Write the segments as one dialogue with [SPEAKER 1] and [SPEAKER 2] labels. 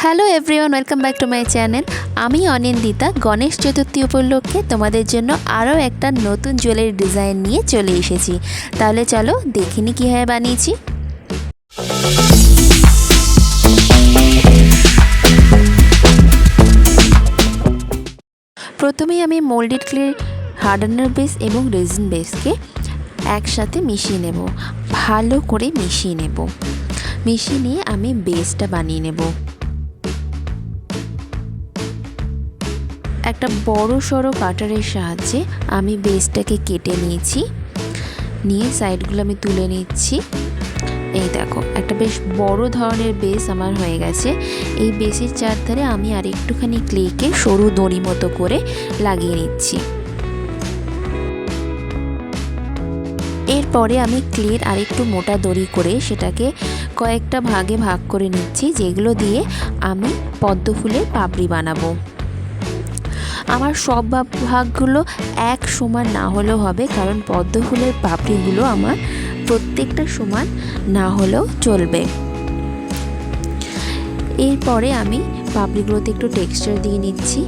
[SPEAKER 1] Hello everyone, welcome back to my channel. আমি অনিন্দিতা গণেশ চতুর্থী উপলক্ষে তোমাদের জন্য আরও একটা নতুন জুয়েলারি ডিজাইন নিয়ে চলে এসেছি। তাহলে চলো দেখিনি কীভাবে বানিয়েছি। প্রথমেই আমি মোল্ডেড ক্লে, হার্ডেনার বেস এবং রেজিন বেসকে একসাথে মিশিয়ে নেব, ভালো করে মিশিয়ে নেব। মিশিয়ে নিয়ে আমি বেসটা বানিয়ে নেব। একটা বড় সড়ো কাটারের সাহায্যে আমি বেসটাকে কেটে নিয়েছি, নিয়ে সাইডগুলো আমি তুলে নিচ্ছি। এই দেখো, একটা বেশ বড় ধরনের বেস আমার হয়ে গেছে। এই বেসের চারধারে আমি আর একটুখানি ক্লেকে সরু দড়ি মতো করে লাগিয়ে নিচ্ছি। এরপরে আমি ক্লের আরেকটু মোটা দড়ি করে সেটাকে কয়েকটা ভাগে ভাগ করে নিচ্ছি, যেগুলো দিয়ে আমি পদ্ম ফুলের পাপড়ি বানাবো। আমার সব ভাগগুলো এক সমান না হলেও হবে, কারণ পদ্ম ফুলের পাপড়িগুলো আমার প্রত্যেকটা সমান না হলেও চলবে। এরপরে আমি পাপড়িগুলোতে একটু টেক্সচার দিয়ে নিচ্ছি।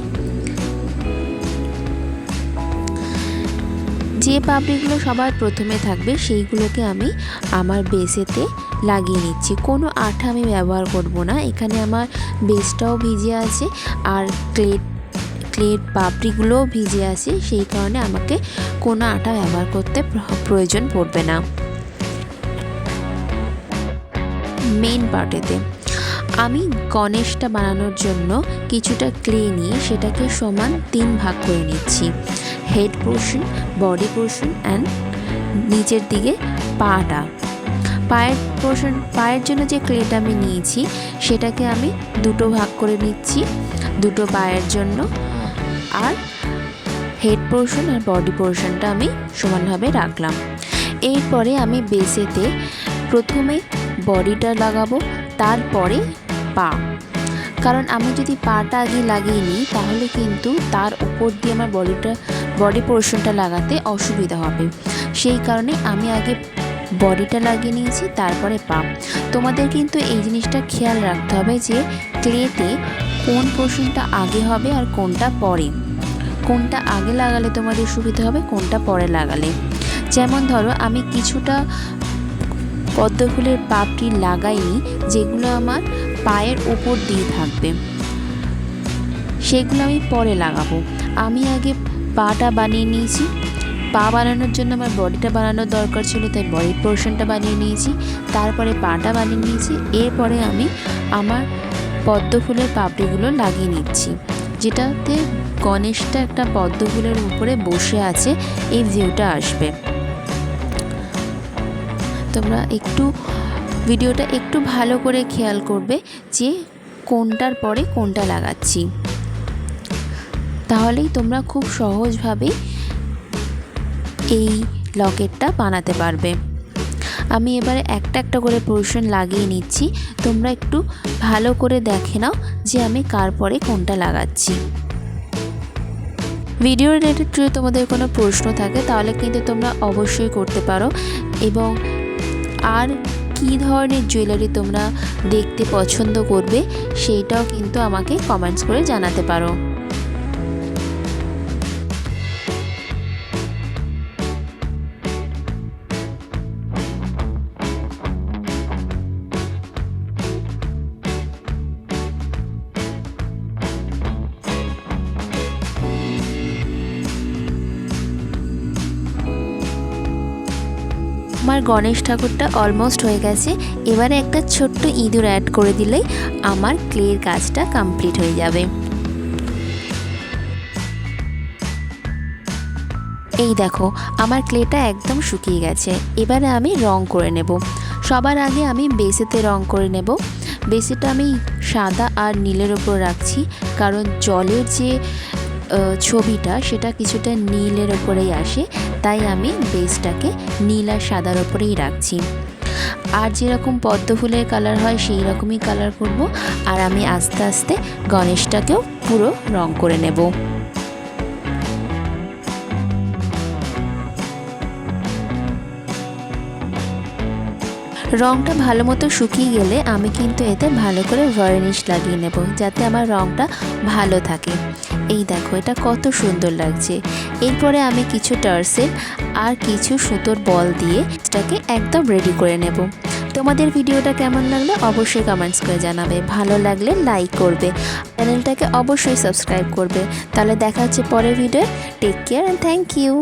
[SPEAKER 1] যে পাপড়িগুলো সবার প্রথমে থাকবে সেইগুলোকে আমি আমার বেসেতে লাগিয়ে নিচ্ছি। কোনো আঠা আমি ব্যবহার করব না, এখানে আমার বেসটাও ভিজে আছে আর ক্লের পাপড়িগুলোও ভিজে আছে, সেই কারণে আমাকে কোনো আটা ব্যবহার করতে প্রয়োজন পড়বে না। মেন পার্টেতে আমি গণেশটা বানানোর জন্য কিছুটা ক্লে নিয়ে সেটাকে সমান 3 ভাগ করে নিচ্ছি। Head portion, body portion and নিচের দিকে পায়ের জন্য যে ক্লেটা আমি নিয়েছি সেটাকে আমি 2 ভাগ করে নিচ্ছি, 2 পায়ের জন্য। আর হেড পোর্শন আর বডি পোর্শনটা আমি সমানভাবে রাখলাম। এরপরে আমি বেসেতে প্রথমে বডিটা লাগাবো, তারপরে পা। কারণ আমি যদি পাটা আগে লাগিয়ে নিই তাহলে কিন্তু তার উপর দিয়ে আমার বডি পোর্শনটা লাগাতে অসুবিধা হবে। সেই কারণে আমি আগে বডিটা লাগিয়ে নিয়েছি, তারপরে পা। তোমাদের কিন্তু এই জিনিসটা খেয়াল রাখতে হবে যে ক্লেতে কোন পোর্শনটা আগে হবে আর কোনটা পরে। কোনটা আগে লাগালে তোমাদের সুবিধা হবে, কোনটা পরে লাগালে। যেমন ধরো আমি কিছুটা পদ্ম ফুলের পাপড়ি লাগাইনি, যেগুলো আমার পায়ের উপর দিয়ে থাকবে, সেগুলো আমি পরে লাগাবো। আমি আগে পাটা বানিয়ে নিয়েছি। পা বানানোর জন্য আমার বডিটা বানানোর দরকার ছিল, তাই বডি পোর্শনটা বানিয়ে নিয়েছি, তারপরে পাটা বানিয়ে নিয়েছি। এরপরে আমি আমার পদ্ম ফুলের পাপড়িগুলো লাগিয়ে নিচ্ছি, যেটাতে গণেশটা একটা পদ্ম ফুলের উপরে বসে আছে, এই ভিউটা আসবে। তোমরা ভিডিওটা একটু ভালো করে খেয়াল করবে যে কোনটার পরে কোনটা লাগাচ্ছি, তাহলেই তোমরা খুব সহজভাবে এই লকেটটা বানাতে পারবে। আমি এবারে একটা একটা করে পোর্শন লাগিয়ে নিচ্ছি। তোমরা একটু ভালো করে দেখে নাও যে আমি কার পরে কোনটা লাগাচ্ছি। ভিডিও রিলেটেড যদি তোমাদের কোনো প্রশ্ন থাকে তাহলে কিন্তু তোমরা অবশ্যই করতে পারো, এবং আর কী ধরনের জুয়েলারি তোমরা দেখতে পছন্দ করবে সেইটাও কিন্তু আমাকে কমেন্টস করে জানাতে পারো। আমার গণেশ ঠাকুরটা অলমোস্ট হয়ে গেছে। এবারে একটা ছোট্ট ইঁদুর অ্যাড করে দিলেই আমার ক্লের কাজটা কমপ্লিট হয়ে যাবে। এই দেখো, আমার ক্লেটা একদম শুকিয়ে গেছে। এবারে আমি রং করে নেব। সবার আগে আমি বেসেতে রং করে নেব। বেসেটা আমি সাদা আর নীলের ওপর রাখছি, কারণ জলের যে ছবিটা সেটা কিছুটা নীলের ওপরেই আসে, তাই আমি বেসটাকে নীল আর সাদার ওপরেই রাখছি। আর যেরকম পদ্ম ফুলের কালার হয় সেই রকমই কালার করব। আর আমি আস্তে আস্তে গণেশটাকেও পুরো রং করে নেব। রঙটা ভালো মতো শুকিয়ে গেলে আমি কিন্তু এতে ভালো করে ভার্নিশ লাগিয়ে নেব, যাতে আমার রঙটা ভালো থাকে। এই দেখো এটা কত সুন্দর লাগছে। এরপরে আমি কিছু টার্সেল আর কিছু সুতোর বল দিয়ে এটাকে একদম রেডি করে নেব। তোমাদের ভিডিওটা কেমন লাগলো অবশ্যই কমেন্টস করে জানাবে, ভালো লাগলে লাইক করবে, চ্যানেলটাকে অবশ্যই সাবস্ক্রাইব করবে। তাহলে দেখা হচ্ছে পরের video. Take care and thank you.